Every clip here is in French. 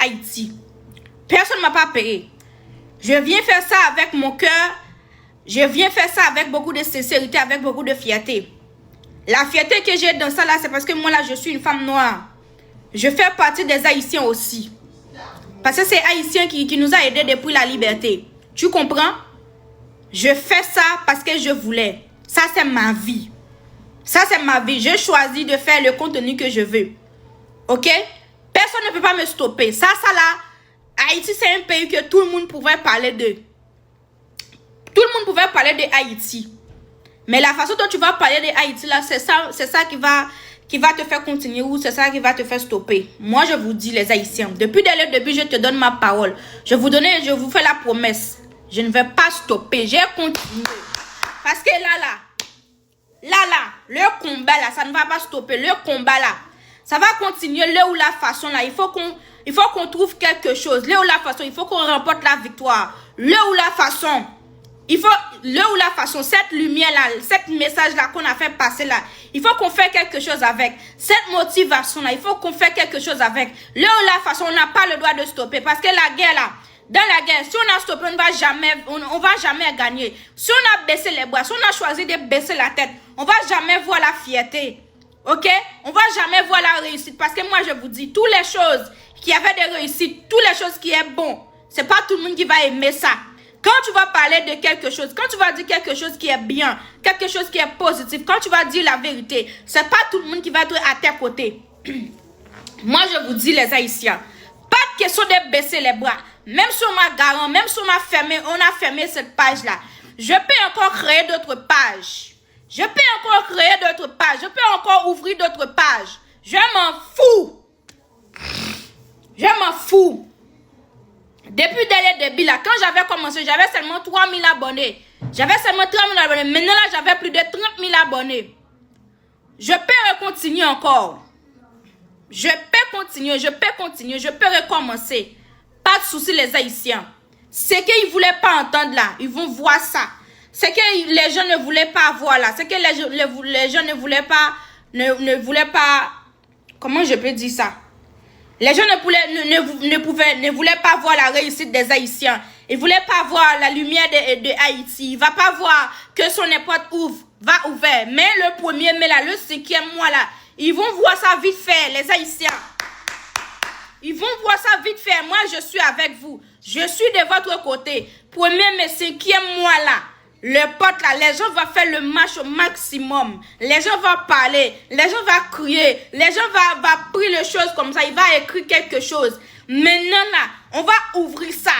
Haïti. Personne ne m'a pas payé. Je viens faire ça avec mon cœur. Je viens faire ça avec beaucoup de sincérité, avec beaucoup de fierté. La fierté que j'ai dans ça là, c'est parce que moi là, je suis une femme noire. Je fais partie des Haïtiens aussi. Parce que c'est Haïtien qui nous a aidés depuis la liberté. Tu comprends? Je fais ça parce que je voulais. Ça, c'est ma vie. Ça, c'est ma vie. J'ai choisi de faire le contenu que je veux. Ok? Personne ne peut pas me stopper. Ça là, Haïti, c'est un pays que tout le monde pouvait parler de. Tout le monde pouvait parler de Haïti. Mais la façon dont tu vas parler de Haïti, là, c'est ça qui va te faire continuer ou c'est ça qui va te faire stopper. Moi, je vous dis, les Haïtiens, depuis dès le début, je te donne ma parole. Je vous fais la promesse. Je ne vais pas stopper. J'ai continué. Parce que là, le combat, là, ça ne va pas stopper. Le combat, là, ça va continuer le ou la façon, là. Il faut qu'on trouve quelque chose. Le ou la façon, il faut qu'on remporte la victoire. Le ou la façon. Cette lumière-là, cette message-là qu'on a fait passer là, il faut qu'on fasse quelque chose avec. Cette motivation-là, il faut qu'on fasse quelque chose avec. Le ou la façon, on n'a pas le droit de stopper. Parce que la guerre là, dans la guerre, si on a stoppé, on va jamais gagner. Si on a baissé les bras, si on a choisi de baisser la tête, on va jamais voir la fierté. Ok? On va jamais voir la réussite. Parce que moi, je vous dis, toutes les choses qui avaient des réussites, toutes les choses qui est bon, c'est pas tout le monde qui va aimer ça. Quand tu vas parler de quelque chose, quand tu vas dire quelque chose qui est bien, quelque chose qui est positif, quand tu vas dire la vérité, c'est pas tout le monde qui va être à tes côtés. Moi, je vous dis, les Haïtiens, pas de question de baisser les bras. Même si on m'a garant, même si on a fermé cette page-là, je peux encore créer d'autres pages. Je peux encore créer d'autres pages. Je peux encore ouvrir d'autres pages. Je m'en fous. Je m'en fous. Depuis dès le début, là, quand j'avais commencé, j'avais seulement 3000 abonnés. J'avais seulement 3000 abonnés. Maintenant, là, j'avais plus de 30 000 abonnés. Je peux continuer encore. Je peux continuer, je peux recommencer. Pas de souci, les Haïtiens. Ce qu'ils ne voulaient pas entendre là, ils vont voir ça. Ce que les gens ne voulaient pas voir là, ce que les gens ne voulaient pas, comment je peux dire ça? Les gens ne voulaient pas voir la réussite des Haïtiens. Ils ne voulaient pas voir la lumière de Haïti. Il ne va pas voir que son porte va ouvert. Mais le 1er mai là, le 5e mois là, ils vont voir ça vite fait, les Haïtiens. Ils vont voir ça vite fait. Moi, je suis avec vous. Je suis de votre côté. 1er mai, 5e mois là, le pote là, les gens vont faire le match au maximum. Les gens vont parler. Les gens vont crier. Les gens vont prier les choses comme ça. Ils vont écrire quelque chose. Maintenant là, on va ouvrir ça.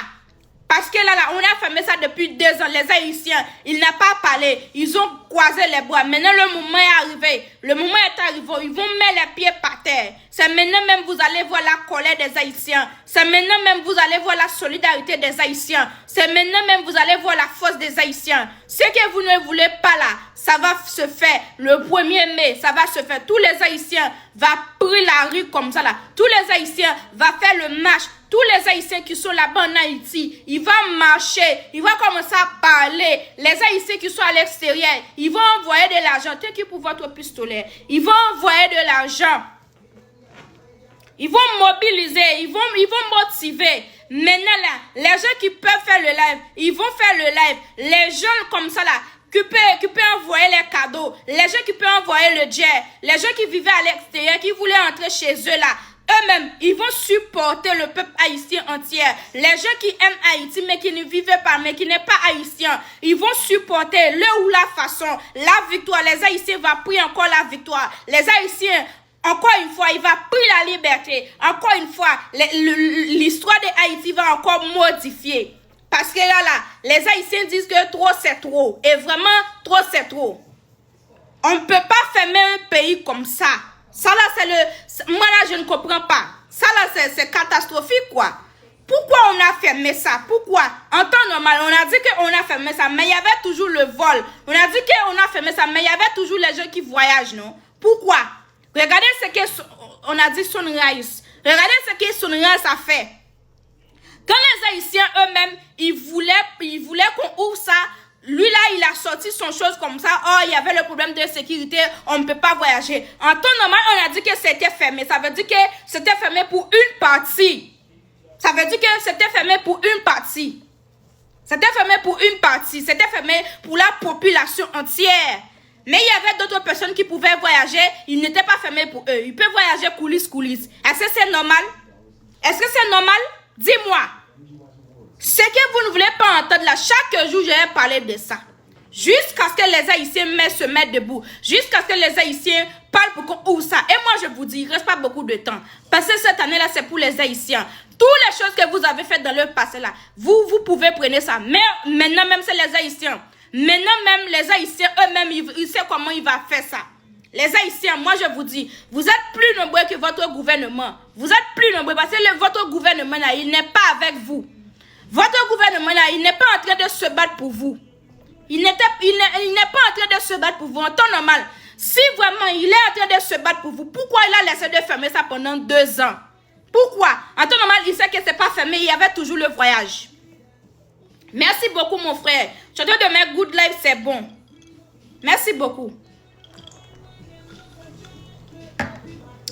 Parce que là, on a fermé ça depuis 2 ans. Les Haïtiens, ils n'ont pas parlé. Ils ont croisé les bras. Maintenant, le moment est arrivé. Le moment est arrivé. Ils vont mettre les pieds par terre. C'est maintenant même vous allez voir la colère des Haïtiens. C'est maintenant même vous allez voir la solidarité des Haïtiens. C'est maintenant même vous allez voir la force des Haïtiens. Ce que vous ne voulez pas là, ça va se faire le 1er mai. Ça va se faire. Tous les Haïtiens vont prier la rue comme ça là. Tous les Haïtiens vont faire le marche. Tous les Haïtiens qui sont là-bas en Haïti, ils vont marcher, ils vont commencer à parler. Les Haïtiens qui sont à l'extérieur, ils vont envoyer de l'argent. Thank you pour votre pistolet. Ils vont envoyer de l'argent. Ils vont mobiliser, ils vont motiver. Maintenant là, les gens qui peuvent faire le live, ils vont faire le live. Les gens comme ça là, qui peuvent envoyer les cadeaux. Les gens qui peuvent envoyer le jet. Les gens qui vivaient à l'extérieur, qui voulaient entrer chez eux là. Eux-mêmes, ils vont supporter le peuple haïtien entier. Les gens qui aiment Haïti, mais qui ne vivent pas, mais qui n'est pas haïtien, ils vont supporter le ou la façon, la victoire. Les Haïtiens vont prier encore la victoire. Les Haïtiens, encore une fois, ils vont prier la liberté. Encore une fois, l'histoire de Haïti va encore modifier. Parce que là, les Haïtiens disent que trop c'est trop. Et vraiment, trop c'est trop. On ne peut pas fermer un pays comme ça. Ça là, c'est moi là, je ne comprends pas. Ça là, c'est catastrophique, quoi. Pourquoi on a fermé ça? Pourquoi? En temps normal, on a dit qu'on a fermé ça, mais il y avait toujours le vol. On a dit qu'on a fermé ça, mais il y avait toujours les gens qui voyagent, non? Pourquoi? Regardez ce qu'on a dit Sunrise. Regardez ce que Sunrise a fait. Quand les Haïtiens eux-mêmes, ils voulaient qu'on ouvre ça. Lui là, il a sorti son chose comme ça. Oh, il y avait le problème de sécurité. On ne peut pas voyager. En temps normal, on a dit que c'était fermé. Ça veut dire que c'était fermé pour une partie. Ça veut dire que c'était fermé pour une partie. C'était fermé pour une partie. C'était fermé pour la population entière. Mais il y avait d'autres personnes qui pouvaient voyager. Il n'était pas fermé pour eux. Ils peuvent voyager coulisses. Est-ce que c'est normal? Est-ce que c'est normal? Dis-moi. Ce que vous ne voulez pas entendre là, chaque jour, je vais parler de ça. Jusqu'à ce que les Haïtiens se mettent debout. Jusqu'à ce que les Haïtiens parlent pour qu'on ouvre ça. Et moi, je vous dis, il ne reste pas beaucoup de temps. Parce que cette année-là, c'est pour les Haïtiens. Toutes les choses que vous avez faites dans le passé là, vous pouvez prendre ça. Mais maintenant, même c'est les Haïtiens. Maintenant, même les Haïtiens eux-mêmes, ils savent comment ils vont faire ça. Les Haïtiens, moi je vous dis, vous êtes plus nombreux que votre gouvernement. Vous êtes plus nombreux parce que votre gouvernement là, il n'est pas avec vous. Votre gouvernement là, il n'est pas en train de se battre pour vous. Il n'est pas en train de se battre pour vous en temps normal. Si vraiment il est en train de se battre pour vous, pourquoi il a laissé de fermer ça pendant 2 ans? Pourquoi? En temps normal, il sait que c'est pas fermé, il y avait toujours le voyage. Merci beaucoup mon frère. Je te demande good life, c'est bon. Merci beaucoup.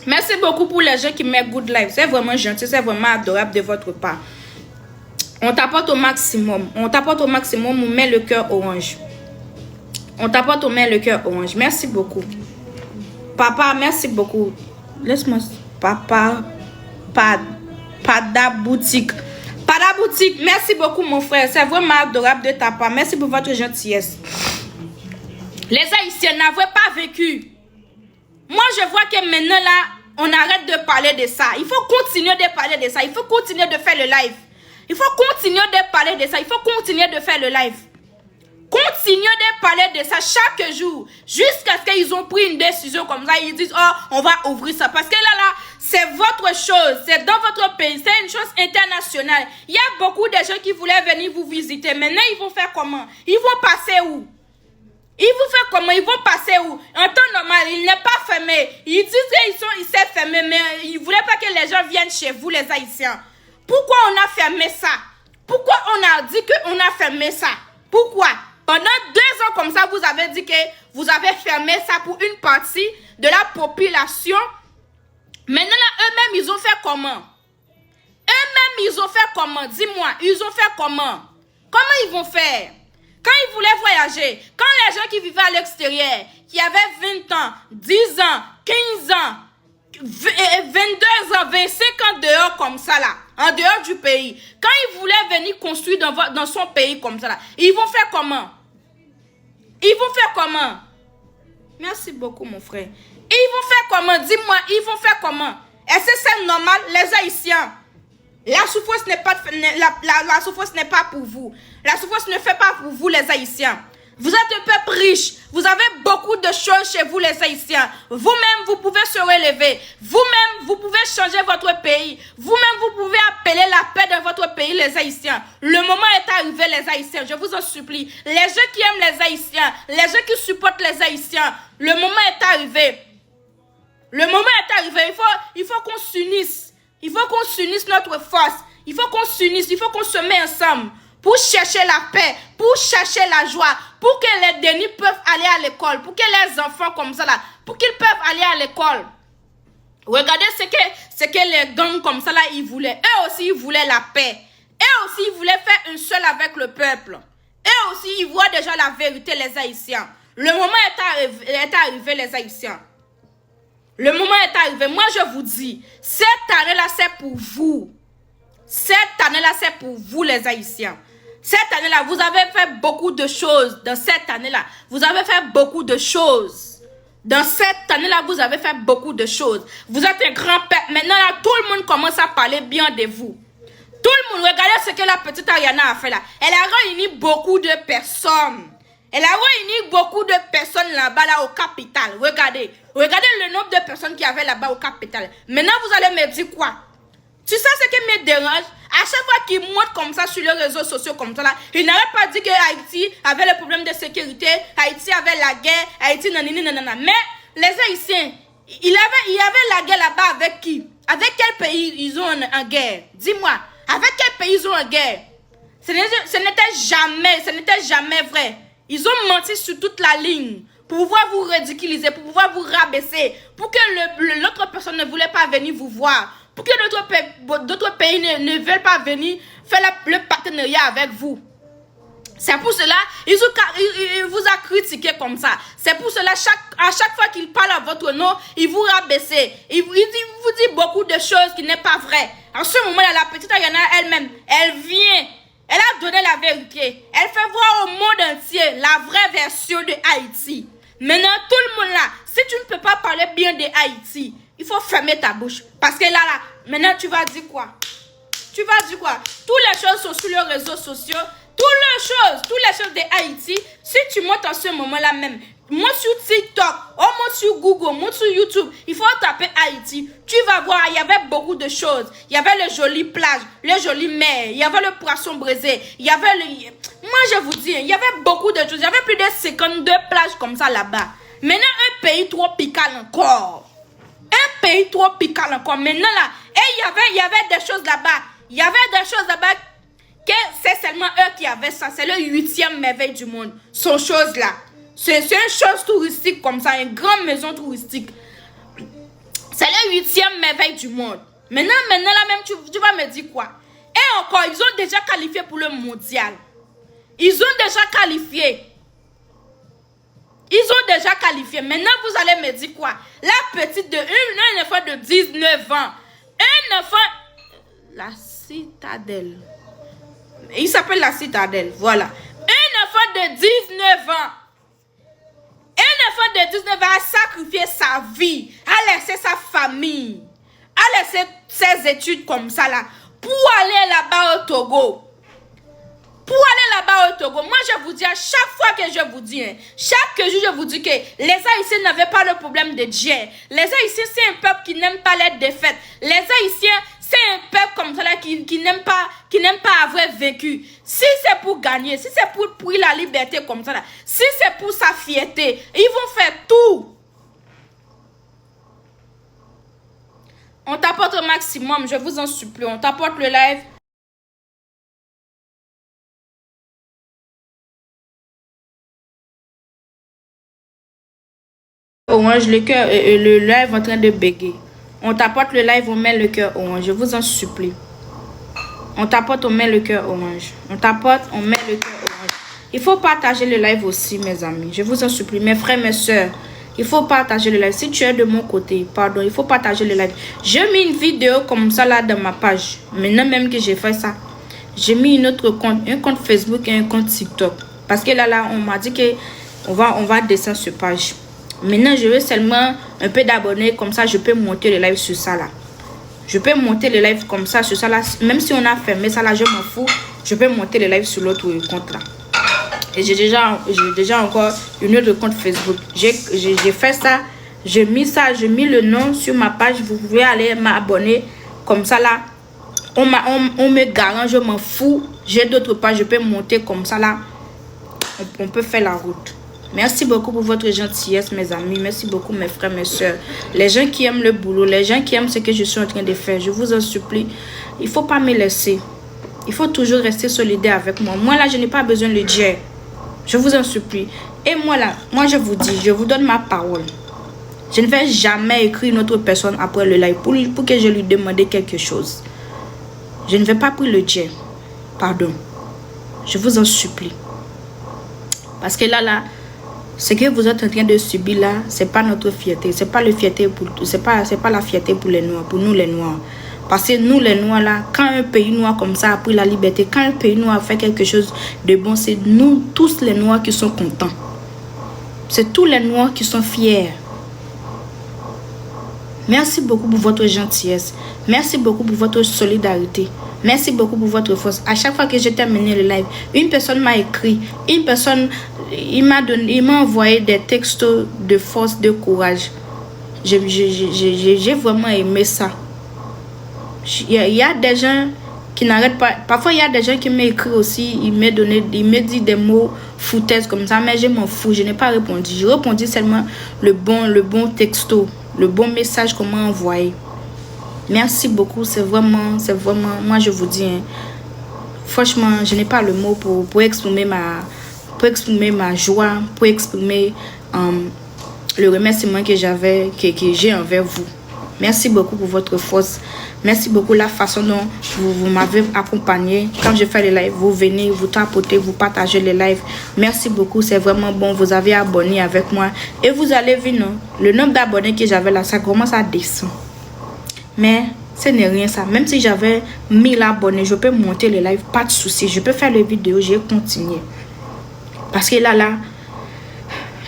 Merci beaucoup pour les gens qui mettent good life. C'est vraiment gentil, c'est vraiment adorable de votre part. On t'apporte au maximum. On t'apporte au maximum, on met le cœur orange. On t'apporte, on met le cœur orange. Merci beaucoup. Papa, merci beaucoup. Laisse-moi. Papa, Pada Boutique. Pada Boutique, merci beaucoup mon frère. C'est vraiment adorable de ta part. Merci pour votre gentillesse. Les Haïtiens n'avaient pas vécu. Moi, je vois que maintenant là, on arrête de parler de ça. Il faut continuer de parler de ça. Il faut continuer de faire le live. Il faut continuer de parler de ça. Il faut continuer de faire le live. Continuez de parler de ça chaque jour. Jusqu'à ce qu'ils ont pris une décision comme ça. Ils disent, oh, on va ouvrir ça. Parce que là, c'est votre chose. C'est dans votre pays. C'est une chose internationale. Il y a beaucoup de gens qui voulaient venir vous visiter. Maintenant, ils vont faire comment? Ils vont passer où? Ils vont faire comment? Ils vont passer où? En temps normal, il n'est pas fermé. Ils disent qu'ils sont fermés, mais ils ne voulaient pas que les gens viennent chez vous, les Haïtiens. Pourquoi on a fermé ça? Pourquoi on a dit qu'on a fermé ça? Pourquoi? Pendant 2 ans comme ça, vous avez dit que vous avez fermé ça pour une partie de la population. Maintenant, là, eux-mêmes, ils ont fait comment? Eux-mêmes, ils ont fait comment? Dis-moi, ils ont fait comment? Comment ils vont faire? Quand ils voulaient voyager, quand les gens qui vivaient à l'extérieur, qui avaient 20 ans, 10 ans, 15 ans, 22 ans, 25 ans dehors comme ça là, en dehors du pays, quand ils voulaient venir construire dans son pays comme ça là, ils vont faire comment? Ils vont faire comment? Merci beaucoup mon frère. Ils vont faire comment? Dis-moi, ils vont faire comment? Est-ce que c'est normal, les Haïtiens? La souffrance n'est pas, la souffrance n'est pas pour vous. La souffrance ne fait pas pour vous les Haïtiens. Vous êtes un peuple riche. Vous avez beaucoup de choses chez vous les Haïtiens. Vous-même, vous pouvez se relever. Vous-même, vous pouvez changer votre pays. Vous-même, vous pouvez appeler la paix dans votre pays les Haïtiens. Le moment est arrivé les Haïtiens. Je vous en supplie. Les gens qui aiment les Haïtiens, les gens qui supportent les Haïtiens, le moment est arrivé. Le moment est arrivé. Il faut qu'on s'unisse. Il faut qu'on s'unisse notre force. Il faut qu'on s'unisse. Il faut qu'on se mette ensemble pour chercher la paix, pour chercher la joie, pour que les dénis peuvent aller à l'école, pour que les enfants comme ça là, pour qu'ils peuvent aller à l'école. Regardez ce que les gangs comme ça là, ils voulaient. Eux aussi, ils voulaient la paix. Eux aussi, ils voulaient faire un seul avec le peuple. Eux aussi, ils voient déjà la vérité, les Haïtiens. Le moment est arrivé, les Haïtiens. Le moment est arrivé. Moi, je vous dis, cette année-là, c'est pour vous. Cette année-là, c'est pour vous, les Haïtiens. Cette année-là, vous avez fait beaucoup de choses. Dans cette année-là, vous avez fait beaucoup de choses. Dans cette année-là, vous avez fait beaucoup de choses. Vous êtes un grand peuple. Maintenant, là, tout le monde commence à parler bien de vous. Tout le monde, regardez ce que la petite Ariana a fait là. Elle a réuni beaucoup de personnes. Elle a réuni beaucoup de personnes là-bas, là, au capital. Regardez. Regardez le nombre de personnes qui avaient là-bas au capital. Maintenant, vous allez me dire quoi? Tu sais ce qui me dérange? À chaque fois qu'ils montent comme ça sur les réseaux sociaux comme ça là, ils n'arrêtent pas de dire que Haïti avait le problème de sécurité, Haïti avait la guerre, Haïti nanani nanana. Mais les Haïtiens, il y avait la guerre là-bas avec qui? Avec quel pays ils ont en guerre? Dis-moi, avec quel pays ils ont en guerre? Ce n'était jamais vrai. Ils ont menti sur toute la ligne pour pouvoir vous ridiculiser, pour pouvoir vous rabaisser, pour que l'autre personne ne voulait pas venir vous voir, pour que d'autres pays ne veulent pas venir faire le partenariat avec vous. C'est pour cela, il vous a critiqué comme ça. C'est pour cela, à chaque fois qu'il parle à votre nom, il vous rabaisse. Il vous dit beaucoup de choses qui n'est pas vraies. En ce moment-là, la petite Ayana elle-même, elle vient, elle a donné la vérité. Elle fait voir au monde entier la vraie version de Haïti. Maintenant, tout le monde là, si tu ne peux pas parler bien de Haïti, il faut fermer ta bouche. Parce que là, maintenant, tu vas dire quoi? Tu vas dire quoi? Toutes les choses sont sur les réseaux sociaux. Toutes les choses de Haïti, si tu montes en ce moment-là même, monte sur TikTok, monte sur Google, monte sur YouTube, il faut taper Haïti. Tu vas voir, il y avait beaucoup de choses. Il y avait les jolies plages, les jolies mers, il y avait le poisson braisé, il y avait le... Moi, je vous dis, il y avait beaucoup de choses. Il y avait plus de 52 plages comme ça là-bas. Maintenant, un pays tropical encore. Un pays tropical encore. Maintenant, là, et il y avait des choses là-bas. Il y avait des choses là-bas que c'est seulement eux qui avaient ça. C'est le 8e merveille du monde. Ces choses-là. C'est une chose touristique comme ça. Une grande maison touristique. C'est le 8e merveille du monde. Maintenant là même, tu vas me dire quoi? Et encore, ils ont déjà qualifié pour le mondial. Ils ont déjà qualifié. Maintenant, vous allez me dire quoi? La petite de un enfant de 19 ans. Un enfant... La citadelle. Il s'appelle la citadelle, voilà. Un enfant de 19 ans. Un enfant de 19 ans a sacrifié sa vie, a laissé sa famille, a laissé ses études comme ça là, pour aller là-bas au Togo. Moi, je vous dis, à chaque fois que je vous dis, chaque jour, je vous dis que les Haïtiens n'avaient pas le problème de Dieu. Les Haïtiens, c'est un peuple qui n'aime pas les défaites. Les Haïtiens, c'est un peuple comme ça là, qui n'aime pas avoir vécu. Si c'est pour gagner, si c'est pour la liberté comme ça là, si c'est pour sa fierté, ils vont faire tout. On t'apporte au maximum, je vous en supplie. On t'apporte le live. Orange, le cœur, le live en train de bégayer. On t'apporte le live, on met le cœur orange. Je vous en supplie. On t'apporte, on met le cœur orange. On t'apporte, on met le cœur orange. Il faut partager le live aussi, mes amis. Je vous en supplie, mes frères, mes soeurs. Il faut partager le live. Si tu es de mon côté, pardon, il faut partager le live. J'ai mis une vidéo comme ça là dans ma page. Maintenant même que j'ai fait ça, j'ai mis une autre compte, un compte Facebook et un compte TikTok. Parce que là, on m'a dit que on va descendre sur page. Maintenant, je veux seulement un peu d'abonnés. Comme ça, je peux monter le live sur ça là. Je peux monter le live comme ça sur ça là. Même si on a fermé ça là, je m'en fous. Je peux monter le live sur l'autre compte là. Et j'ai déjà encore une autre compte Facebook. J'ai fait ça. J'ai mis le nom sur ma page. Vous pouvez aller m'abonner. Comme ça là. On me garant, je m'en fous. J'ai d'autres pages. Je peux monter comme ça là. On peut faire la route. Merci beaucoup pour votre gentillesse, mes amis. Merci beaucoup, mes frères, mes soeurs. Les gens qui aiment le boulot, les gens qui aiment ce que je suis en train de faire, je vous en supplie. Il ne faut pas me laisser. Il faut toujours rester solidaire avec moi. Moi, là, je n'ai pas besoin de Dieu. Je vous en supplie. Et moi, là, moi, je vous dis, je vous donne ma parole. Je ne vais jamais écrire une autre personne après le live pour que je lui demande quelque chose. Je ne vais pas prier le Dieu. Pardon. Je vous en supplie. Parce que là, ce que vous êtes en train de subir là, c'est pas notre fierté, c'est pas la fierté pour les Noirs, pour nous les Noirs. Parce que nous les Noirs là, quand un pays noir comme ça a pris la liberté, quand un pays noir fait quelque chose de bon, c'est nous tous les Noirs qui sont contents. C'est tous les Noirs qui sont fiers. Merci beaucoup pour votre gentillesse. Merci beaucoup pour votre solidarité. Merci beaucoup pour votre force. À chaque fois que j'ai terminé le live, une personne m'a écrit, une personne, il m'a envoyé des textos de force, de courage. J'ai vraiment aimé ça. Il y a des gens qui n'arrêtent pas. Parfois, il y a des gens qui m'écrivent aussi. Ils me disent des mots foutaises comme ça, mais je m'en fous. Je n'ai pas répondu. J'ai répondu seulement le bon texto, le bon message qu'on m'a envoyé. Merci beaucoup, c'est vraiment, moi je vous dis, hein, franchement, je n'ai pas le mot pour exprimer ma joie, pour exprimer le remerciement que j'ai envers vous. Merci beaucoup pour votre force. Merci beaucoup la façon dont vous m'avez accompagné. Quand je fais les lives, vous venez, vous tapotez, vous partagez les lives. Merci beaucoup, c'est vraiment bon. Vous avez abonné avec moi. Et vous allez voir, non? Le nombre d'abonnés que j'avais là, ça commence à descendre. Mais ce n'est rien ça. Même si j'avais 1000 abonnés, je peux monter les lives, pas de souci. Je peux faire les vidéos, je vais continuer. Parce que là,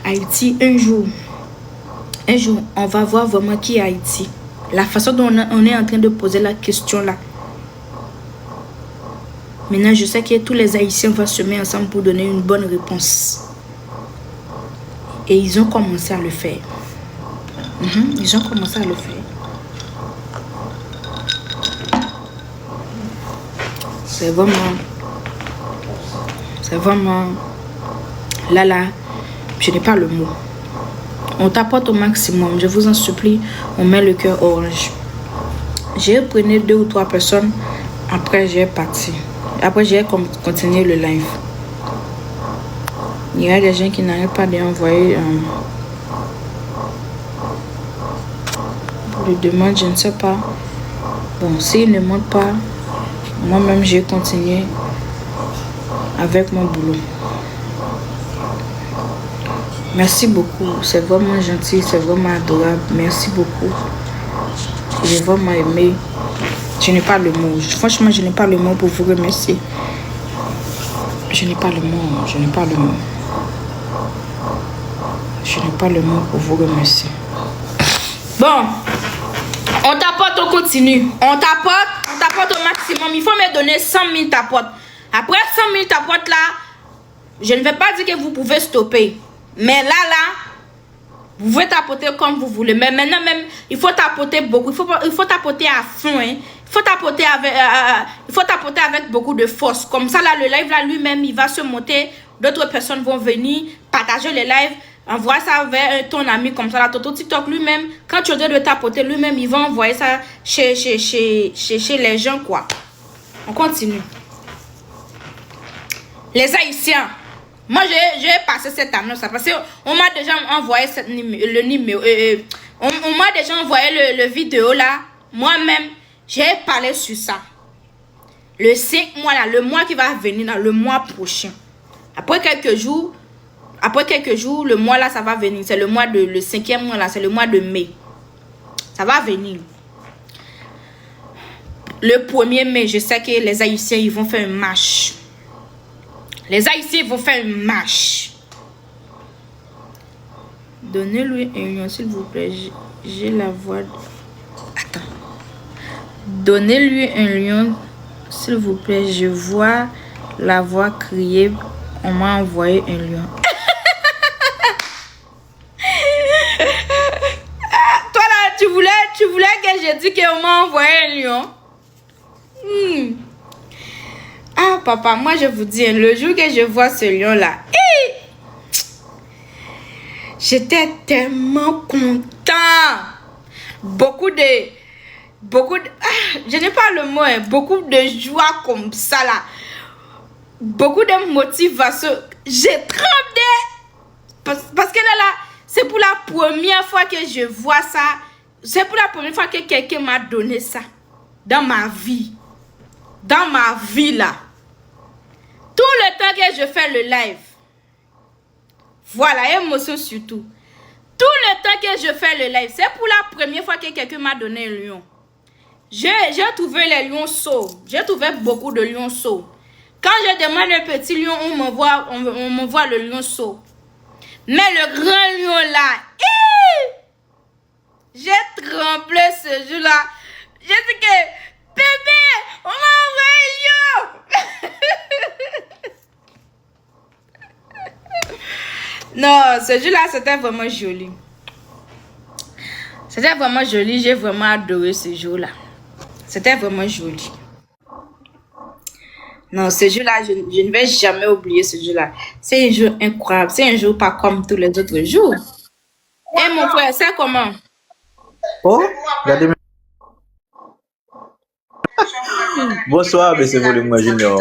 Haïti, un jour, on va voir vraiment qui est Haïti. La façon dont on est en train de poser la question là. Maintenant, je sais que tous les Haïtiens vont se mettre ensemble pour donner une bonne réponse. Et ils ont commencé à le faire. Ils ont commencé à le faire. C'est vraiment... Là, je n'ai pas le mot. On t'apporte au maximum, je vous en supplie, on met le cœur orange. J'ai pris 2 ou 3 personnes, après j'ai parti. Après j'ai continué le live. Il y a des gens qui n'arrêtent pas d'envoyer le demande, je ne sais pas. Bon, s'ils ne montent pas, moi-même j'ai continué avec mon boulot. Merci beaucoup, c'est vraiment gentil, c'est vraiment adorable. Merci beaucoup. J'ai vraiment aimé. Je n'ai pas le mot. Franchement, je n'ai pas le mot pour vous remercier. Je n'ai pas le mot. Je n'ai pas le mot. Je n'ai pas le mot pour vous remercier. Bon, on t'apporte, on continue. On t'apporte au maximum. Il faut me donner 100 000 tapotes. Après 100 000 tapotes là, je ne vais pas dire que vous pouvez stopper. Mais là, vous pouvez tapoter comme vous voulez. Mais maintenant même, il faut tapoter beaucoup. Il faut tapoter à fond. Hein. Il faut tapoter avec beaucoup de force. Comme ça, là, le live, là, lui-même, il va se monter. D'autres personnes vont venir partager les lives. Envoie ça vers ton ami comme ça. Là, Toto TikTok lui-même, quand tu as de tapoter, lui-même, il va envoyer ça chez les gens, quoi. On continue. Les Haïtiens. Moi, j'ai passé cette annonce parce qu'on m'a déjà envoyé le numéro. On m'a déjà envoyé le vidéo là. Moi-même, j'ai parlé sur ça. Le 5 mois là, le mois qui va venir, là, le mois prochain. Après quelques jours, le mois là, ça va venir. C'est le mois le 5e mois là, c'est le mois de mai. Ça va venir. Le 1er mai, je sais que les Haïtiens, ils vont faire une marche. Les Haïtiens vont faire une marche. Donnez-lui un lion, s'il vous plaît. J'ai la voix. Attends. Donnez-lui un lion, s'il vous plaît. Je vois la voix crier. On m'a envoyé un lion. Toi là, tu voulais que je dise qu'on m'a envoyé un lion. Ah papa, moi je vous dis, le jour que je vois ce lion là, j'étais tellement content. Beaucoup de je n'ai pas le mot, hein, beaucoup de joie comme ça là. Beaucoup de motivation. J'ai tremblé. Parce que là, c'est pour la première fois que je vois ça. C'est pour la première fois que quelqu'un m'a donné ça. Dans ma vie. Dans ma vie là. Tout le temps que je fais le live. Voilà, émotion surtout. Tout le temps que je fais le live, c'est pour la première fois que quelqu'un m'a donné un lion. J'ai trouvé les lions sauts. J'ai trouvé beaucoup de lions sauts. Quand je demande un petit lion, on m'envoie le lion saut. Mais le grand lion là, j'ai tremblé ce jour-là. J'ai dit que, bébé, on m'a envoyé un lion. Non, ce jour-là, c'était vraiment joli. C'était vraiment joli. J'ai vraiment adoré ce jour-là. C'était vraiment joli. Non, ce jour-là, je ne vais jamais oublier ce jour-là. C'est un jour incroyable. C'est un jour pas comme tous les autres jours. Et mon frère, c'est comment? Oh, regardez. Bonsoir, monsieur Volume Junior.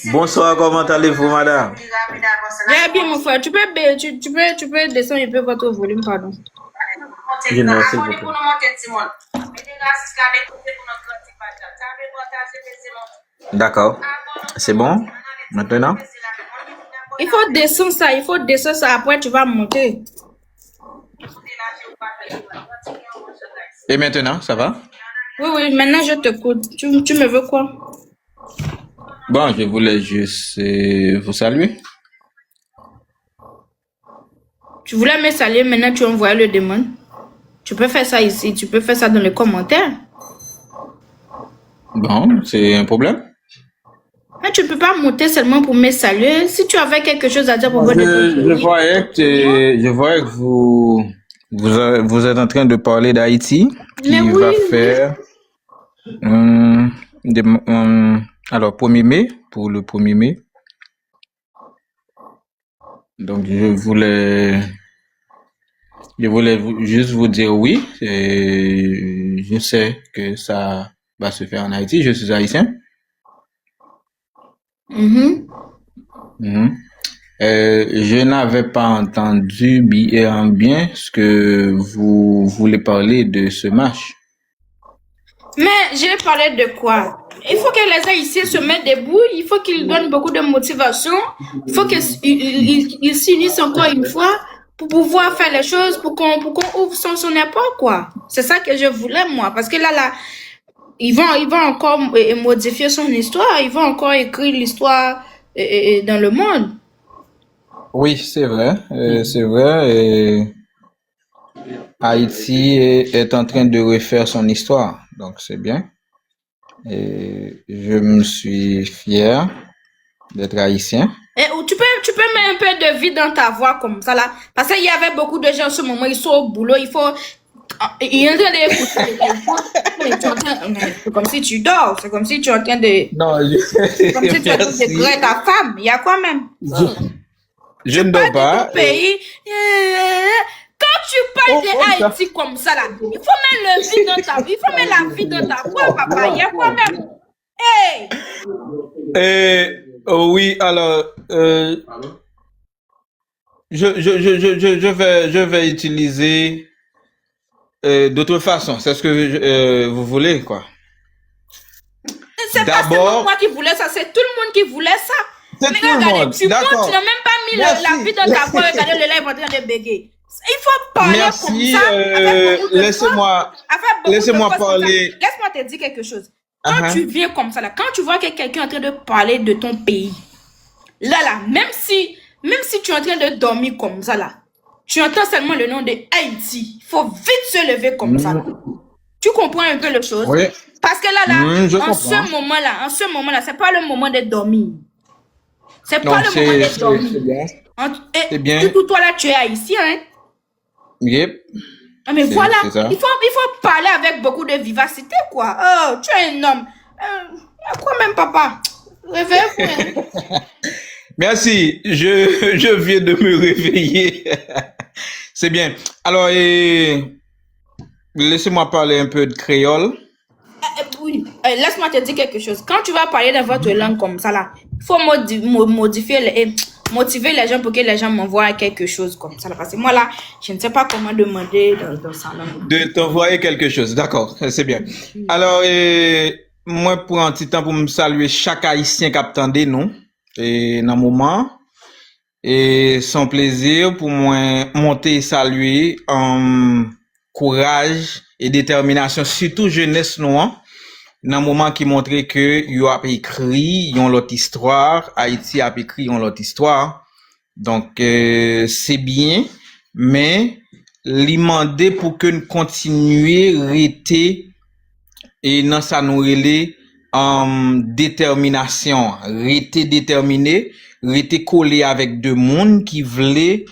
Bonsoir, comment allez-vous, madame? J'ai bien, mon frère. Tu peux descendre un peu votre volume, pardon. Junior, s'il vous plaît. D'accord. C'est bon? Maintenant? Il faut descendre ça, après tu vas monter. Et maintenant, ça va? Oui, maintenant je t'écoute. Tu me veux quoi? Bon, je voulais juste vous saluer. Tu voulais me saluer, maintenant tu envoies le démon. Tu peux faire ça ici, tu peux faire ça dans les commentaires. Bon, c'est un problème? Mais tu ne peux pas monter seulement pour me saluer. Si tu avais quelque chose à dire pour votre Je voyais que vous êtes en train de parler d'Haïti, qui va faire alors 1er mai, pour le 1er mai. Donc je voulais juste vous dire oui. Je sais que ça va se faire en Haïti. Je suis haïtien. Je n'avais pas entendu bien ce que vous voulez parler de ce match. Mais j'ai parlé de quoi? Il faut que les Haïtiens se mettent debout, il faut qu'ils donnent beaucoup de motivation, il faut qu'ils s'unissent encore une fois pour pouvoir faire les choses, pour qu'on ouvre son époque, quoi. C'est ça que je voulais, moi, parce que là, ils vont encore modifier son histoire, ils vont encore écrire l'histoire dans le monde. Oui, c'est vrai, c'est vrai. Et Haïti est en train de refaire son histoire, donc c'est bien. Et je me suis fier d'être haïtien. Et tu peux mettre un peu de vie dans ta voix comme ça là, parce qu'il y avait beaucoup de gens en ce moment, ils sont au boulot, ils sont en train d'écouter. C'est comme si tu dors, c'est comme si tu es en train de. Non, c'est comme si tu es en train de griller ta femme. Il y a quoi même? Je ne dors pas. Pays. Quand tu parles de Haïti comme ça là, il faut mettre le vie dans ta vie, il faut mettre la vie dans ta voix, papa. Il y a quoi même? Hey! Oui, alors, je vais utiliser d'autres façons. C'est ce que vous voulez, quoi. C'est pas seulement moi qui voulais ça, c'est tout le monde qui voulait ça. C'est tout le monde. Tu n'as même pas mis la vie dans ta voix, regardez le live en train de bégayer. Il faut parler comme ça. Laissez-moi parler. Laisse-moi te dire quelque chose. Quand tu viens comme ça, là, quand tu vois que quelqu'un est en train de parler de ton pays, là, même si tu es en train de dormir comme ça, là, tu entends seulement le nom de Haïti. Il faut vite se lever comme ça. Là. Tu comprends un peu les choses? Oui. Parce que là, en ce moment-là, c'est pas le moment de dormir. C'est pas le moment de dormir. C'est bien. Du coup, toi, là, tu es haïtien, hein? Yep. Mais voilà, il faut parler avec beaucoup de vivacité, quoi. Oh, tu es un homme. Quoi même, papa? Réveille-toi. Merci, je viens de me réveiller. C'est bien. Alors, laissez-moi parler un peu de créole. Oui, laisse-moi te dire quelque chose. Quand tu vas parler dans votre langue comme ça, là, il faut motiver les gens pour que les gens m'envoient quelque chose comme ça. Là. Parce que moi, là, je ne sais pas comment demander dans sa langue. De t'envoyer quelque chose, d'accord, c'est bien. Alors, moi, pour un petit temps, pour me saluer chaque haïtien qui attendait nous, et dans le moment, et son plaisir pour moi monter et saluer courage et détermination, surtout jeunesse noire, dans le moment qui montrait que yo a écrit yon l'autre histoire, Haïti a écrit yon l'autre histoire. Donc c'est bien, mais li mandé pour que nous continuions rester et dans ça nous relais détermination, rester déterminé, rester collé avec deux monde qui voulaient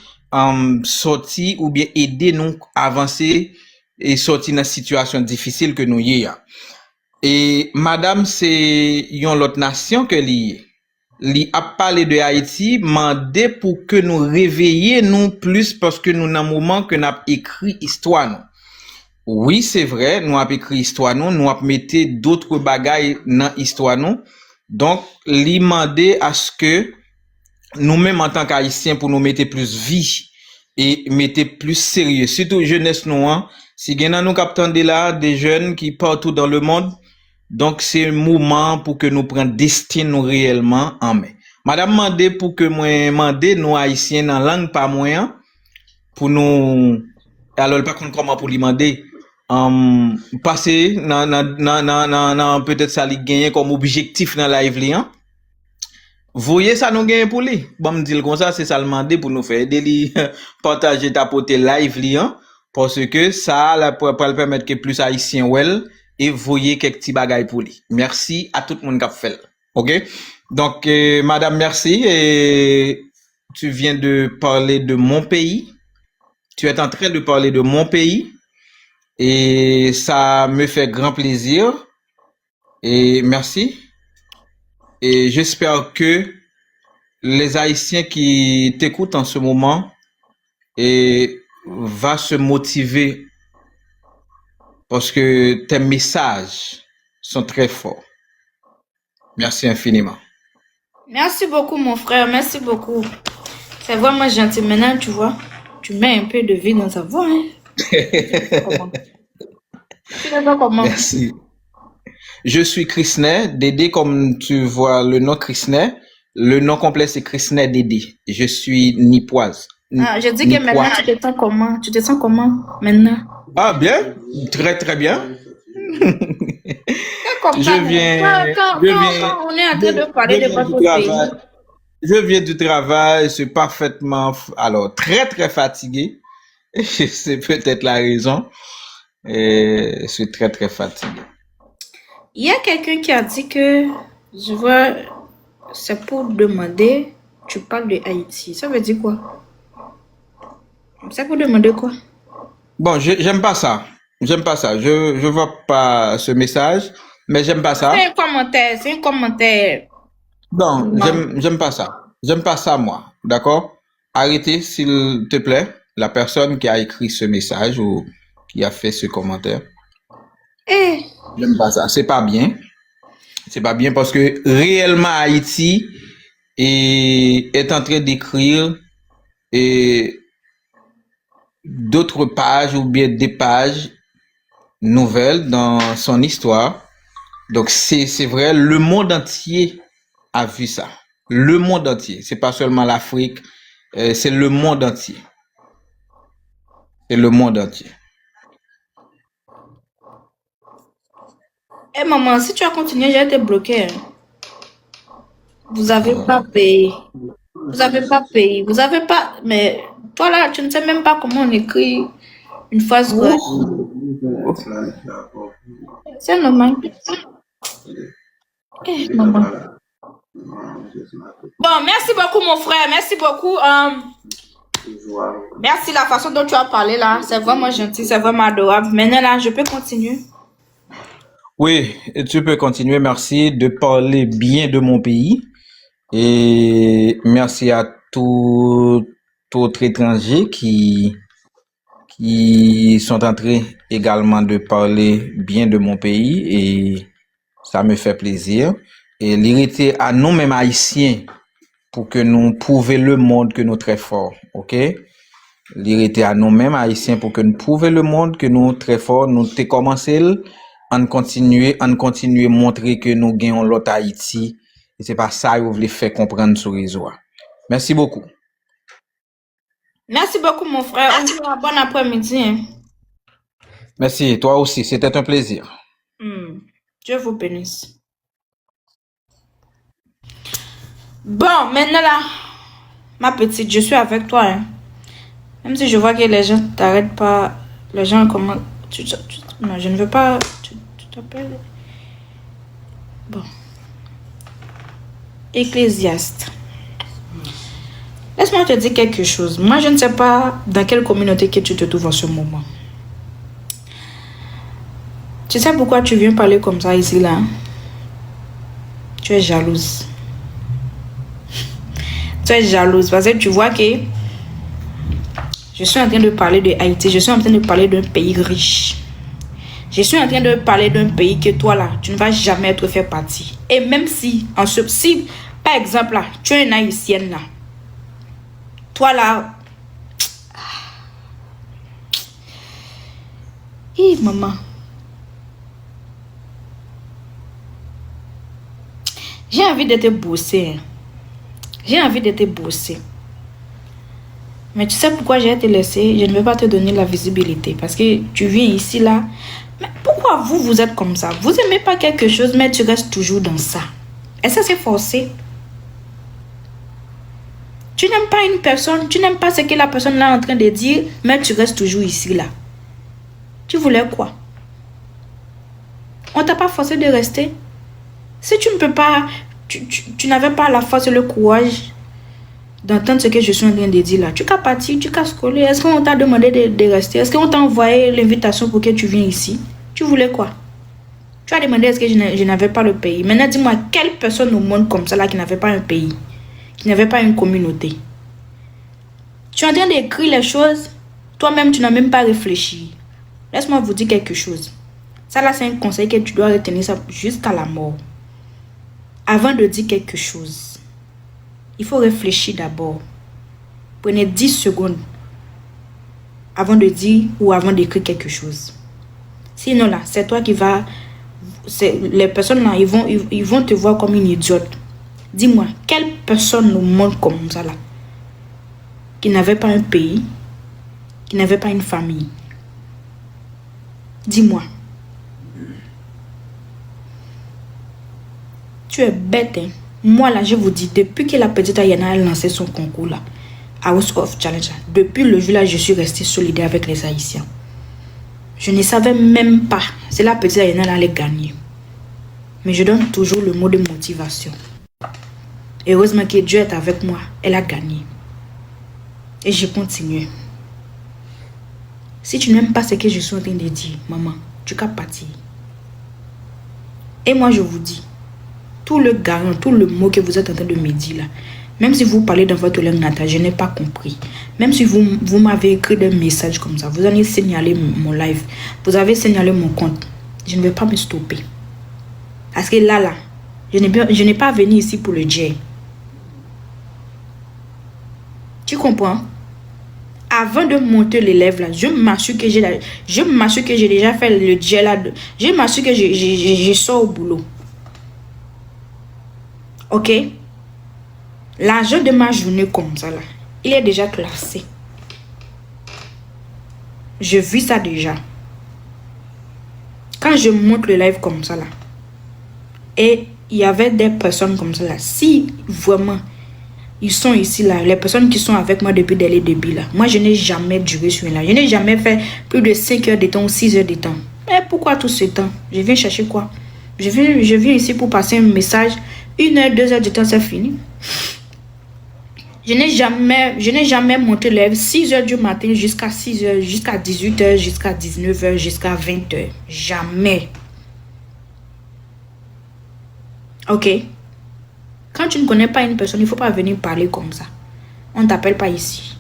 sortir ou bien aider nous avancer et sortir dans situation difficile que nous y a. Et madame, c'est yon l'autre nation que li a parlé de Haïti, mandé pour que nous réveillions nous plus parce que nous dans moment que nous avons écrit histoire nous. Oui, c'est vrai, nous avons écrit histoire nous avons mis d'autres bagailles dans histoire nous. Donc, li mandé à ce que nous-mêmes en tant qu'Haïtiens pour nous mettre plus vie et mettez plus sérieux. Surtout jeunesse noire. Si gen nan nou kaptande là, des jeunes qui partout dans le monde, donc c'est un moment pour que nous prenions destin nous réellement en main. Madame mandé pour que moi mandé nous haïtiens en langue pas moyen pour nous alors pas comment pour lui demander passer nan peut-être ça li gagner comme objectif dans live li hein. Voyez ça nous gagner pour lui. Bon me dire comme ça c'est ça le demander pour nous faire aider li partager tapoter live li hein parce que ça la pour le permettre que plus haïtien well et voyez quelques petits bagailles pour lui. Merci à tout le monde qui a fait. OK? Donc madame merci et tu viens de parler de mon pays. Tu es en train de parler de mon pays et ça me fait grand plaisir et merci. Et j'espère que les Haïtiens qui t'écoutent en ce moment et va se motiver parce que tes messages sont très forts. Merci infiniment. Merci beaucoup, mon frère. Merci beaucoup. C'est vraiment gentil. Maintenant, tu vois, tu mets un peu de vie dans ta voix. Hein? Comment? Tu sais pas comment? Merci. Je suis Chrisnet, Dédé, comme tu vois le nom Chrisnet. Le nom complet, c'est Chrisnet Dédé. Je suis nipoise. Ah, je dis que maintenant, tu te sens comment? Tu te sens comment maintenant? Ah, bien. Très, très bien. Quand on est en train de parler de votre pays. Je viens du travail, je suis parfaitement, alors très très fatigué. C'est peut-être la raison. Et je suis très très fatigué. Il y a quelqu'un qui a dit que, je vois, c'est pour demander, tu parles de Haïti. Ça veut dire quoi? C'est pour demander quoi? Bon, j'aime pas ça. J'aime pas ça. Je vois pas ce message, mais j'aime pas ça. C'est un commentaire. Non, j'aime pas ça. J'aime pas ça, moi. D'accord? Arrêtez, s'il te plaît, la personne qui a écrit ce message ou qui a fait ce commentaire. J'aime pas ça. C'est pas bien. C'est pas bien parce que réellement Haïti est en train d'écrire d'autres pages ou bien des pages nouvelles dans son histoire. Donc c'est vrai, le monde entier a vu ça. Le monde entier. C'est pas seulement l'Afrique, c'est le monde entier. C'est le monde entier. Eh maman, si tu as continué, j'ai été bloqué. Vous avez pas payé. Vous avez pas payé. Vous avez pas... Mais toi là, tu ne sais même pas comment on écrit une phrase. C'est normal. Eh maman. Bon, merci beaucoup mon frère. Merci beaucoup. Merci la façon dont tu as parlé là. C'est vraiment gentil, c'est vraiment adorable. Maintenant là, je peux continuer. Oui, tu peux continuer. Merci de parler bien de mon pays. Et merci à tout autre étranger qui sont en train également de parler bien de mon pays. Et ça me fait plaisir. Et l'irriter à nous-mêmes haïtiens pour que nous prouvions le monde que nous sommes très forts. OK? L'irriter à nous-mêmes haïtiens pour que nous prouvions le monde que nous sommes très forts. Nous t'ai commencé on continue montrer que nous gagnons l'autre Haïti et c'est pas ça que vous voulez faire comprendre sur réseau. Merci beaucoup. Merci beaucoup mon frère. Bon après-midi. Hein. Merci, toi aussi, c'était un plaisir. Dieu vous bénisse. Bon, maintenant là, ma petite, je suis avec toi. Hein. Même si je vois que les gens t'arrêtent pas, les gens comment... Non, je ne veux pas... Tu t'appelles... Bon. Ecclésiaste. Laisse-moi te dire quelque chose. Moi, je ne sais pas dans quelle communauté que tu te trouves en ce moment. Tu sais pourquoi tu viens parler comme ça ici, là? Tu es jalouse. Tu es jalouse parce que tu vois que je suis en train de parler de Haïti. Je suis en train de parler d'un pays riche. Je suis en train de parler d'un pays que toi là, tu ne vas jamais être fait partie. Et même si, si par exemple là, tu es une haïtienne là, toi là, Hé, maman. J'ai envie de te bosser. J'ai envie de te bosser. Mais tu sais pourquoi j'ai te laisser? Je ne vais pas te donner la visibilité. Parce que tu viens ici, là. Mais pourquoi vous êtes comme ça? Vous n'aimez pas quelque chose, mais tu restes toujours dans ça. Est-ce que c'est forcé? Tu n'aimes pas une personne, tu n'aimes pas ce que la personne est en train de dire, mais tu restes toujours ici, là. Tu voulais quoi? On t'a pas forcé de rester? Si tu ne peux pas, tu n'avais pas la force et le courage d'entendre ce que je suis en train de dire là, tu qu'à partir, tu qu'à scroller. Est-ce qu'on t'a demandé de rester? Est-ce qu'on t'a envoyé l'invitation pour que tu viennes ici? Tu voulais quoi? Tu as demandé est-ce que je n'avais pas le pays. Maintenant, dis-moi, quelle personne au monde comme ça là qui n'avait pas un pays, qui n'avait pas une communauté? Tu es en train d'écrire les choses, toi-même tu n'as même pas réfléchi. Laisse-moi vous dire quelque chose. Ça là, c'est un conseil que tu dois retenir ça jusqu'à la mort. Avant de dire quelque chose, il faut réfléchir d'abord. Prenez 10 secondes avant de dire ou avant d'écrire quelque chose. Sinon là, c'est toi qui vas... Les personnes là, ils vont te voir comme une idiote. Dis-moi, quelle personne au monde comme ça là, qui n'avait pas un pays, qui n'avait pas une famille? Dis-moi. Tu es bête, hein? Moi, là, je vous dis, depuis que la petite Ayana a lancé son concours, là, House of Challenge, depuis le jour là, je suis restée solidaire avec les Haïtiens. Je ne savais même pas si la petite Ayana allait gagner. Mais je donne toujours le mot de motivation. Heureusement que Dieu est avec moi. Elle a gagné. Et je continue. Si tu n'aimes pas ce que je suis en train de dire, maman, tu peux partir. Et moi, je vous dis, tout le garant, tout le mot que vous êtes en train de me dire là, même si vous parlez dans votre langue natale, je n'ai pas compris. Même si vous m'avez écrit des messages comme ça, vous allez signaler mon live, vous avez signalé mon compte, je ne vais pas me stopper. Parce que là, je n'ai pas venu ici pour le jet. Tu comprends? Avant de monter l'élève là, je m'assure que j'ai déjà fait le jet là. Je m'assure que je sors au boulot. Ok? L'argent de ma journée comme ça là, il est déjà classé. Je vis ça déjà. Quand je monte le live comme ça là, et il y avait des personnes comme ça là, si vraiment ils sont ici là, les personnes qui sont avec moi depuis dès le début là, moi je n'ai jamais duré sur là. Je n'ai jamais fait plus de 5 heures de temps ou 6 heures de temps. Mais pourquoi tout ce temps? Je viens chercher quoi? Je viens ici pour passer un message. 1 heure, 2 heures de temps, c'est fini. Je n'ai jamais monté le live 6 heures du matin jusqu'à 6 heures, jusqu'à 18 heures, jusqu'à 19 heures, jusqu'à 20 heures. Jamais. Ok? Quand tu ne connais pas une personne, il ne faut pas venir parler comme ça. On ne t'appelle pas ici.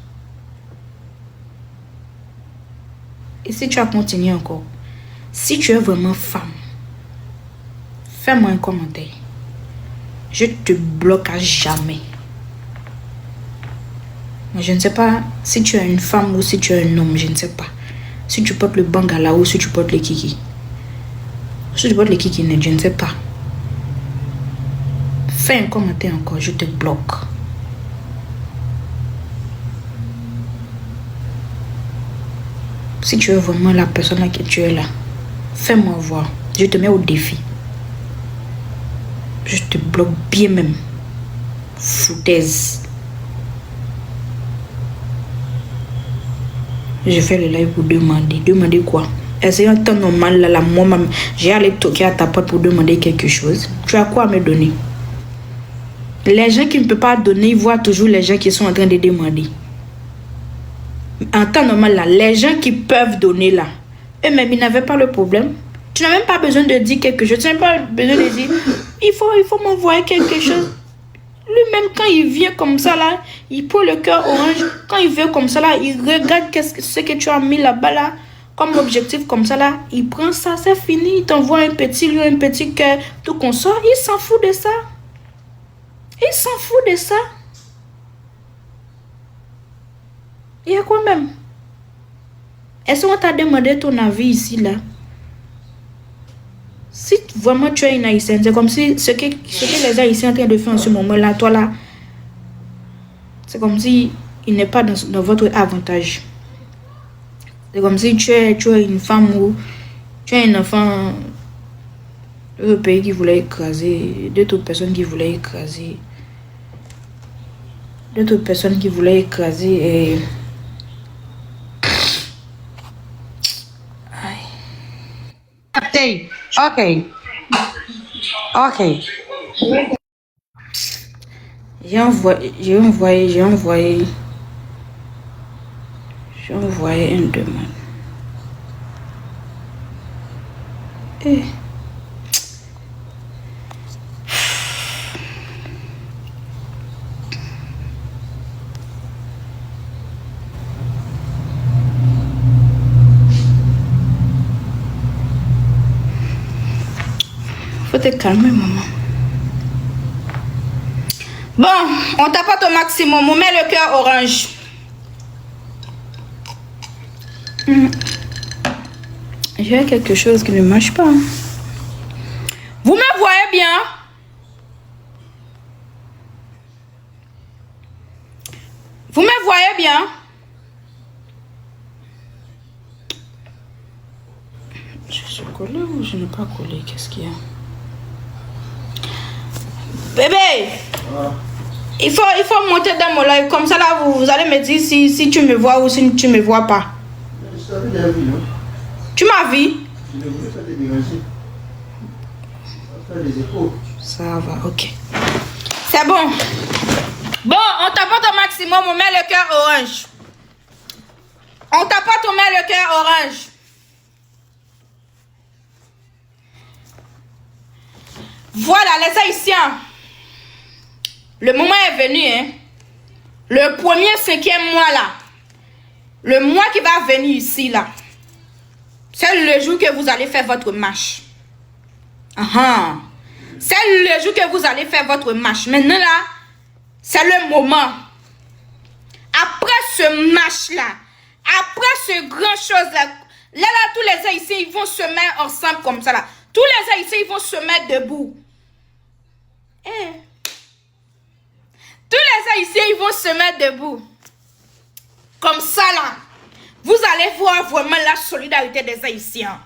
Et si tu as continué encore, si tu es vraiment femme, fais-moi un commentaire. Je te bloque à jamais. Je ne sais pas si tu es une femme ou si tu es un homme, je ne sais pas. Si tu portes le bangala ou si tu portes le kiki. Si tu portes le kiki, je ne sais pas. Fais un commentaire encore, je te bloque. Si tu es vraiment la personne là que tu es là, fais-moi voir. Je te mets au défi. Je te bloque bien même. Foutaise. Je fais le live pour demander. Demander quoi? Est-ce qu'un temps normal là, moi, j'ai allé toquer à ta porte pour demander quelque chose? Tu as quoi à me donner? Les gens qui ne peuvent pas donner, ils voient toujours les gens qui sont en train de demander. En temps normal là, les gens qui peuvent donner là, eux-mêmes, ils n'avaient pas le problème. Tu n'as même pas besoin de dire quelque chose. Tu n'as pas besoin de dire, il faut m'envoyer quelque chose. Lui-même, quand il vient comme ça là, il prend le cœur orange. Quand il vient comme ça là, il regarde ce que tu as mis là-bas là, comme objectif comme ça là. Il prend ça, c'est fini. Il t'envoie un petit lion, un petit cœur, tout qu'on sort. Il s'en fout de ça. Il s'en fout de ça. Il y a quoi même? Est-ce qu'on t'a demandé ton avis ici, là? Si vraiment tu es une haïtienne, c'est comme si ce que les haïtiens sont en train de faire en ce moment-là, toi là, c'est comme si il n'est pas dans votre avantage. C'est comme si tu es une femme ou tu es un enfant d'un pays qui voulait écraser, d'autres personnes qui voulaient écraser, et... Ok. J'ai envoyé une demande. Faut te calmer, maman. Bon, on tapote au maximum. On met le cœur orange. J'ai quelque chose qui ne marche pas. Vous me voyez bien? Vous me voyez bien? Je suis collée ou je n'ai pas collé? Qu'est-ce qu'il y a? Bébé! Il faut monter dans mon live. Comme ça, là, vous allez me dire si tu me vois ou si tu me vois pas. Tu m'as vu? Ça va, ok. C'est bon. Bon, on tapote au maximum, on met le cœur orange. On tapote, on met le cœur orange. Voilà, les Haïtiens. Le moment est venu, hein. Le premier 5e mois, là. Le mois qui va venir ici, là. C'est le jour que vous allez faire votre marche. C'est le jour que vous allez faire votre marche. Maintenant, là, c'est le moment. Après ce marche-là, après ce grand chose-là, là, tous les Haïtiens, ils vont se mettre ensemble comme ça, là. Tous les Haïtiens, ils vont se mettre debout. Tous les Haïtiens, ils vont se mettre debout. Comme ça, là. Vous allez voir vraiment la solidarité des Haïtiens.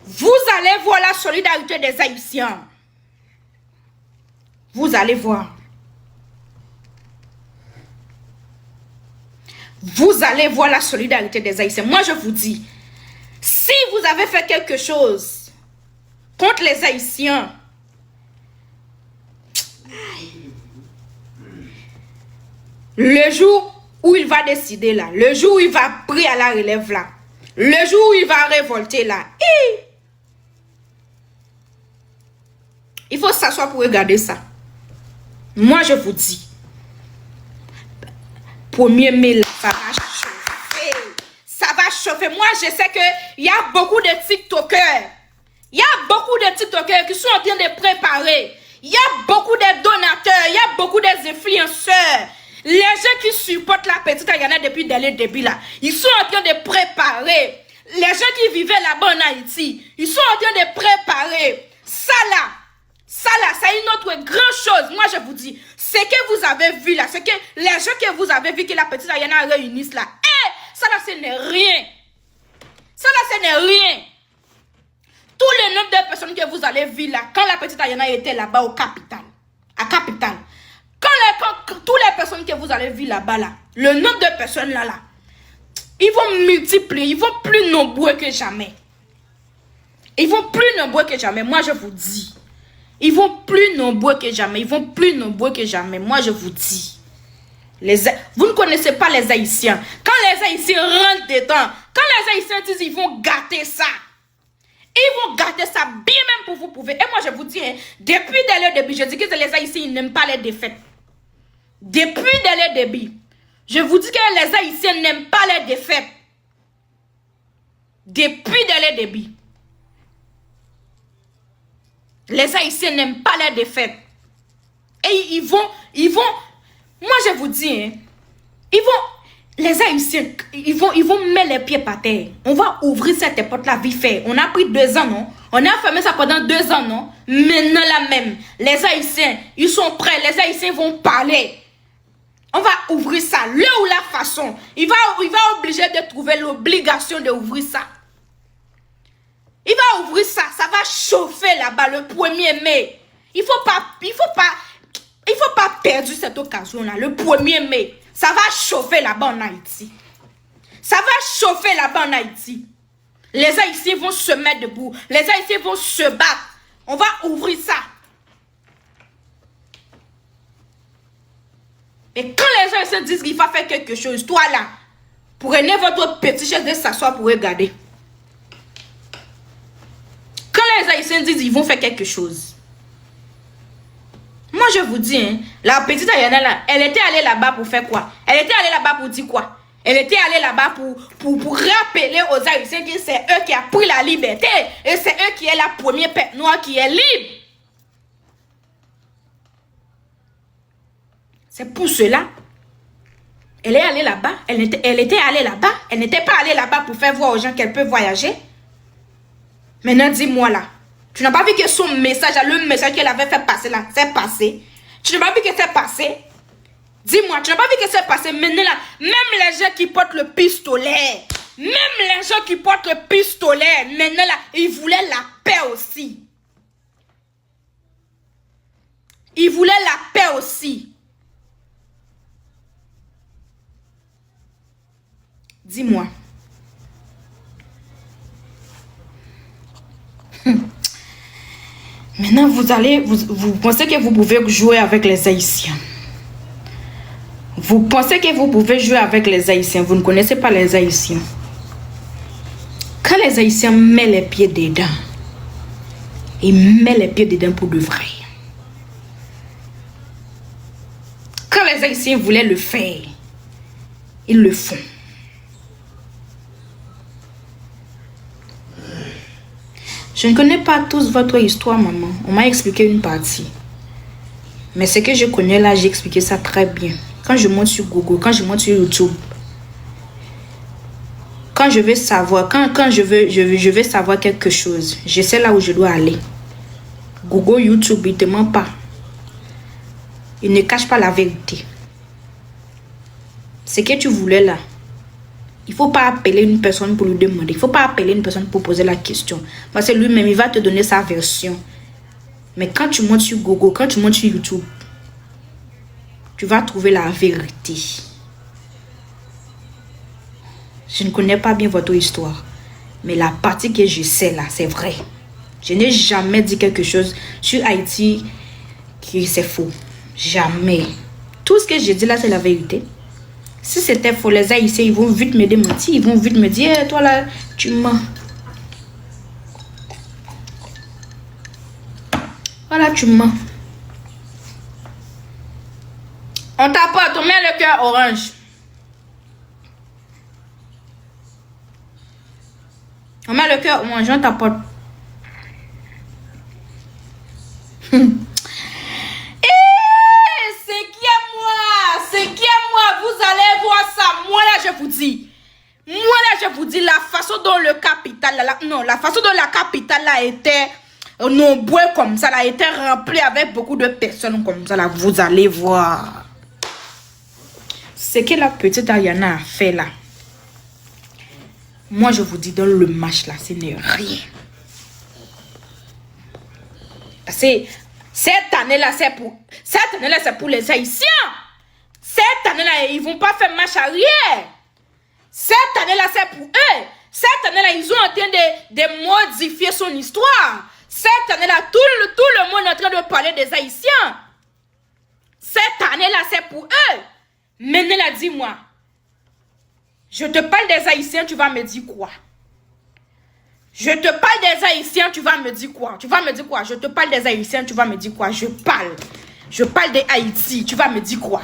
Vous allez voir la solidarité des Haïtiens. Vous allez voir. Vous allez voir la solidarité des Haïtiens. Moi, je vous dis, si vous avez fait quelque chose contre les Haïtiens, le jour où il va décider là, le jour où il va prier à la relève là, le jour où il va révolter là, il faut s'asseoir pour regarder ça. Moi, je vous dis, 1er mai là, ça va chauffer. Ça va chauffer. Moi, je sais qu'il y a beaucoup de TikTokers. Il y a beaucoup de TikTokers qui sont en train de préparer. Il y a beaucoup de donateurs. Il y a beaucoup d'influenceurs. Les gens qui supportent la petite Ayana depuis le début là, ils sont en train de préparer. Les gens qui vivaient là-bas en Haïti, ils sont en train de préparer. Ça là, c'est une autre grande chose. Moi, je vous dis, ce que vous avez vu là, ce que les gens que vous avez vu que la petite Ayana réunissent là, ça là, ce n'est rien. Ça là, ce n'est rien. Tout le nombre de personnes que vous allez voir là, quand la petite Ayana était là-bas au capital, à Capitale, quand toutes les personnes que vous allez voir là-bas là, le nombre de personnes là, ils vont multiplier, ils vont plus nombreux que jamais. Ils vont plus nombreux que jamais, moi je vous dis. Ils vont plus nombreux que jamais, ils vont plus nombreux que jamais, moi je vous dis. Vous ne connaissez pas les Haïtiens. Quand les Haïtiens rentrent dedans, quand les Haïtiens disent ils vont gâter ça, ils vont gâter ça bien même pour vous prouver. Et moi je vous dis, hein, depuis dès le début, je dis que les Haïtiens n'aiment pas les défaites. Depuis dès le début, je vous dis que les Haïtiens n'aiment pas les défaites. Depuis dès le début. Les Haïtiens n'aiment pas les défaites. Et ils vont, moi je vous dis, hein, Les Haïtiens, ils vont mettre les pieds par terre. On va ouvrir cette porte-là vite fait. On a pris 2 ans, non? On a fermé ça pendant 2 ans, non? Maintenant, là même, les Haïtiens, ils sont prêts. Les Haïtiens vont parler. On va ouvrir ça. Le ou la façon. Il va obliger de trouver l'obligation d'ouvrir ça. Il va ouvrir ça. Ça va chauffer là-bas le 1er mai. Il faut pas perdre cette occasion-là. Le 1er mai. Ça va chauffer là-bas en Haïti. Ça va chauffer là-bas en Haïti. Les Haïtiens vont se mettre debout. Les Haïtiens vont se battre. On va ouvrir ça. Et quand les Haïtiens disent qu'il va faire quelque chose, toi là, prenez votre petit chaise de s'asseoir pour regarder. Quand les Haïtiens disent qu'ils vont faire quelque chose, moi je vous dis, hein, la petite Ayana là, elle était allée là-bas pour faire quoi? Elle était allée là-bas pour dire quoi? Elle était allée là-bas pour rappeler aux Haïtiens que c'est eux qui ont pris la liberté. Et c'est eux qui est la première peuple noire qui est libre. C'est pour cela. Elle est allée là-bas. Elle était allée là-bas. Elle n'était pas allée là-bas pour faire voir aux gens qu'elle peut voyager. Maintenant, dis-moi là. Tu n'as pas vu que son message, le message qu'elle avait fait passer là, c'est passé. Tu n'as pas vu que c'est passé. Dis-moi, tu n'as pas vu que c'est passé. Maintenant là, même les gens qui portent le pistolet, maintenant là, ils voulaient la paix aussi. Ils voulaient la paix aussi. Dis-moi. Maintenant, vous pensez que vous pouvez jouer avec les Haïtiens. Vous pensez que vous pouvez jouer avec les Haïtiens. Vous ne connaissez pas les Haïtiens. Quand les Haïtiens mettent les pieds dedans, ils mettent les pieds dedans pour de vrai. Quand les Haïtiens voulaient le faire, ils le font. Je ne connais pas tous votre histoire, maman. On m'a expliqué une partie. Mais ce que je connais là, j'ai expliqué ça très bien. Quand je monte sur Google, quand je monte sur YouTube, quand je veux savoir, quand je veux savoir quelque chose, je sais là où je dois aller. Google, YouTube, il ne te ment pas. Il ne cache pas la vérité. Ce que tu voulais là, il ne faut pas appeler une personne pour lui demander. Il ne faut pas appeler une personne pour poser la question. Parce que lui-même, il va te donner sa version. Mais quand tu montes sur Google, quand tu montes sur YouTube, tu vas trouver la vérité. Je ne connais pas bien votre histoire. Mais la partie que je sais là, c'est vrai. Je n'ai jamais dit quelque chose sur Haïti qui c'est faux. Jamais. Tout ce que j'ai dit là, c'est la vérité. Si c'était faux, les Haïtiens, ils vont vite me démentir. Ils vont vite me dire, hey, toi là, tu mens. Voilà, tu mens. On t'apporte, on met le cœur orange. On met le cœur orange, on t'apporte. Vous allez voir ça. Moi là je vous dis la façon dont le capital la façon dont la capitale là était nombreux comme ça, là, était rempli avec beaucoup de personnes comme ça là. Vous allez voir ce que la petite Ayana a fait là. Moi je vous dis, dans le match là, ce n'est rien. Parce que cette année là c'est pour les Haïtiens. Cette année-là, ils ne vont pas faire marche arrière. Cette année-là, c'est pour eux. Cette année-là, ils sont en train de modifier son histoire. Cette année-là, tout le monde est en train de parler des Haïtiens. Cette année-là, c'est pour eux. Maintenant, là, dis-moi. Je te parle des Haïtiens, tu vas me dire quoi? Je te parle des Haïtiens, tu vas me dire quoi? Tu vas me dire quoi? Je te parle des Haïtiens, tu vas me dire quoi? Je parle de Haïti, tu vas me dire quoi?